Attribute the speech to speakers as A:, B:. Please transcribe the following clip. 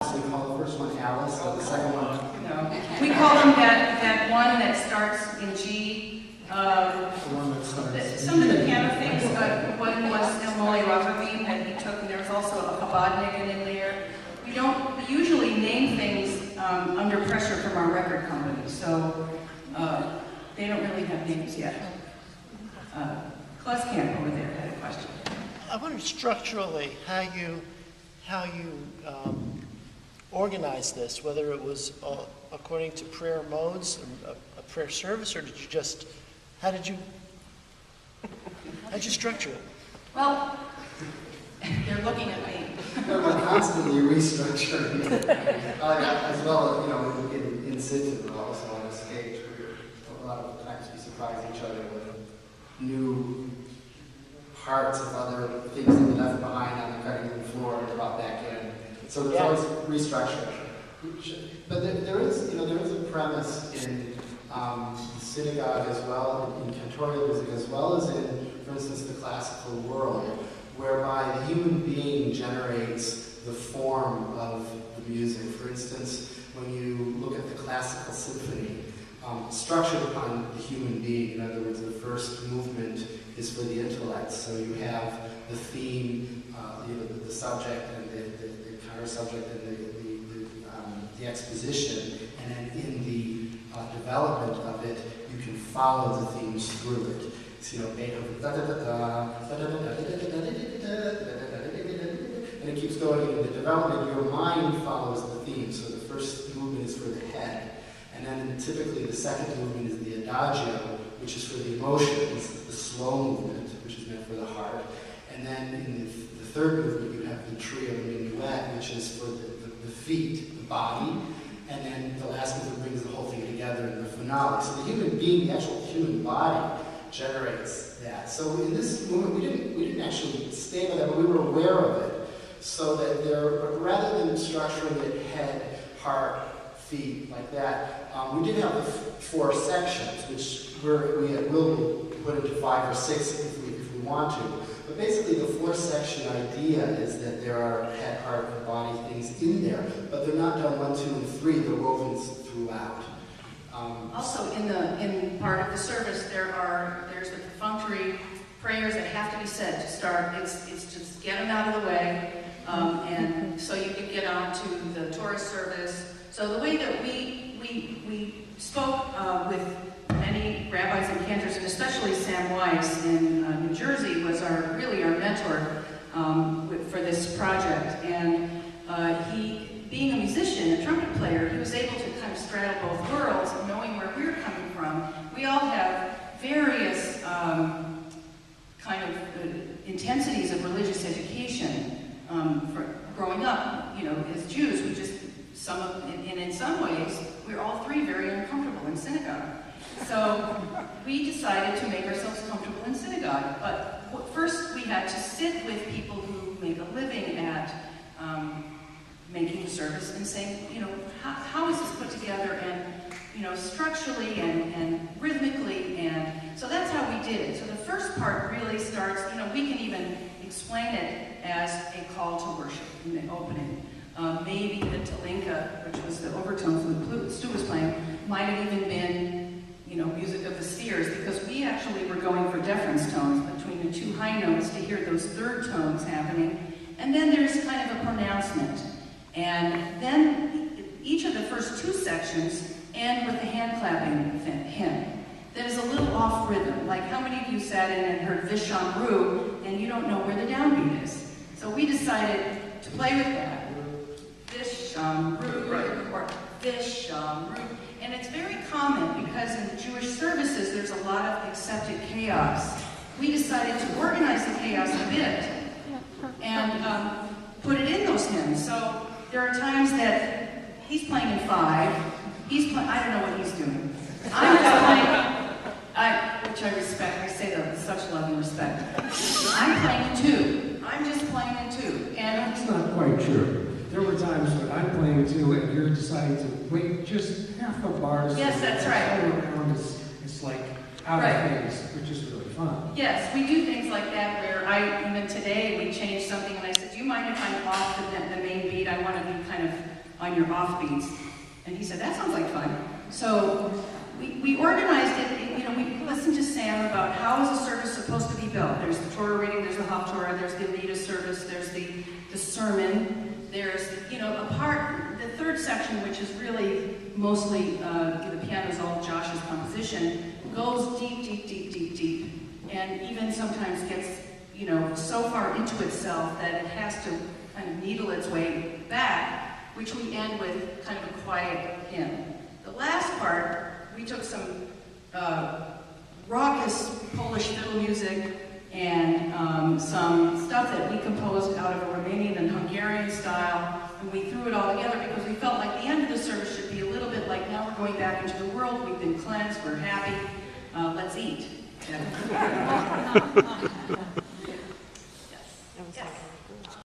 A: So we call the first one Alice, or the second one?
B: No. We call them that one that starts in G.
A: The one that starts
B: Some of the piano things, one was Emily Rotherbeam that he took, and there was also a Bodnigan in there. We usually name things under pressure from our record company, so they don't really have names yet. Klezmer over there had a question.
C: I wonder structurally how you organized this, whether it was according to prayer modes, a prayer service, or did you just, how'd you structure it?
B: Well, they're looking at me.
A: We're constantly restructuring as well, you know, in Sydney, but also on the stage. A lot of times we surprise each other with new parts of other things that we left behind on the cutting room floor and brought back in. So there's always restructuring. But there is a premise in the synagogue as well, in cantorial music, as well as in, for instance, the classical world, whereby the human being generates the form of the music. For instance, when you look at the classical symphony, structured upon the human being, in other words, the first movement is for the intellect. So you have the theme, the subject and the counter subject and the exposition, and then in the development of it, you can follow the themes through it. So, you know, Beethoven, and it keeps going. In the development, your mind follows the theme. So the first movement is for the head, and then typically the second movement is the adagio, which is for the emotions, the slow movement, which is meant for the heart. And then in the third movement, you have the trio minuet, which is for the feet, the body. And then the last movement brings the whole thing together in the finale. So the human being, the actual human body, generates that. So in this movement, we didn't actually stay by that, but we were aware of it. So that rather than structuring it head, heart, feet, like that, we did have the four sections, which we will put into 5 or 6 if we want to. But basically the 4-section idea is that there are head, heart, and body things in there, but they're not done 1, 2, and 3, they're woven throughout.
B: Also, in part of the service, there's the perfunctory prayers that have to be said to start. It's just get them out of the way, and so you can get on to the Torah service. So the way that we spoke with many rabbis and cantors, and especially Sam Weiss in New Jersey, was really our mentor for this project. And he, being a musician, a trumpet player, he was able to kind of straddle both worlds, knowing where we're coming from. We all have various kind of intensities of religious education. For growing up, you know, as Jews, we just, in some ways, we're all three very uncomfortable in synagogue. So we decided to make ourselves comfortable in synagogue. But first we had to sit with people who make a living at making the service and saying, you know, how is this put together, and, you know, structurally and rhythmically, and so that's how we did it. So the first part really starts, you know, we can even explain it as a call to worship in the opening. Maybe the Talinka, which was the overtone for the flute Stu was playing, might have even been, you know, music of the spheres, because we actually were going for deference tones between the 2 high notes to hear those third tones happening. And then there's kind of a pronouncement. And then each of the first 2 sections end with the hand clapping hymn that is a little off rhythm. Like, how many of you sat in and heard Vishamru and you don't know where the downbeat is? So we decided to play with that. Vishamru, or Vishamru. And it's very common because in the Jewish services there's a lot of accepted chaos. We decided to organize the chaos a bit and put it in those hymns. So there are times that he's playing in 5, I don't know what he's doing. I'm just playing, which I respect, I say that with such love and respect. I'm playing in 2. I'm just playing in 2. And
D: that's not quite true. There were times when I'm playing 2 and you're deciding to wait just half a bar.
B: Yes, that's right.
D: It's like out of phase, which is really fun.
B: Yes, we do things like that where even today we changed something and I said, do you mind if I'm off the main beat? I want to be kind of on your offbeats. And he said, that sounds like fun. So we organized it, you know, we listened to Sam about how is a service supposed to be built. There's the Torah reading, there's the Haftorah, there's the Anita service, there's the sermon, there's, you know, the third section, which is really mostly, the piano's all Josh's composition, goes deep, deep, deep, deep, deep, and even sometimes gets, you know, so far into itself that it has to kind of needle its way back, which we end with kind of a quiet hymn. The last part, we took some raucous Polish fiddle music and some stuff that we composed out of a Romanian and Hungarian style, and we threw it all together because we felt like the end of the service should be a little bit like, now we're going back into the world, we've been cleansed, we're happy, let's eat.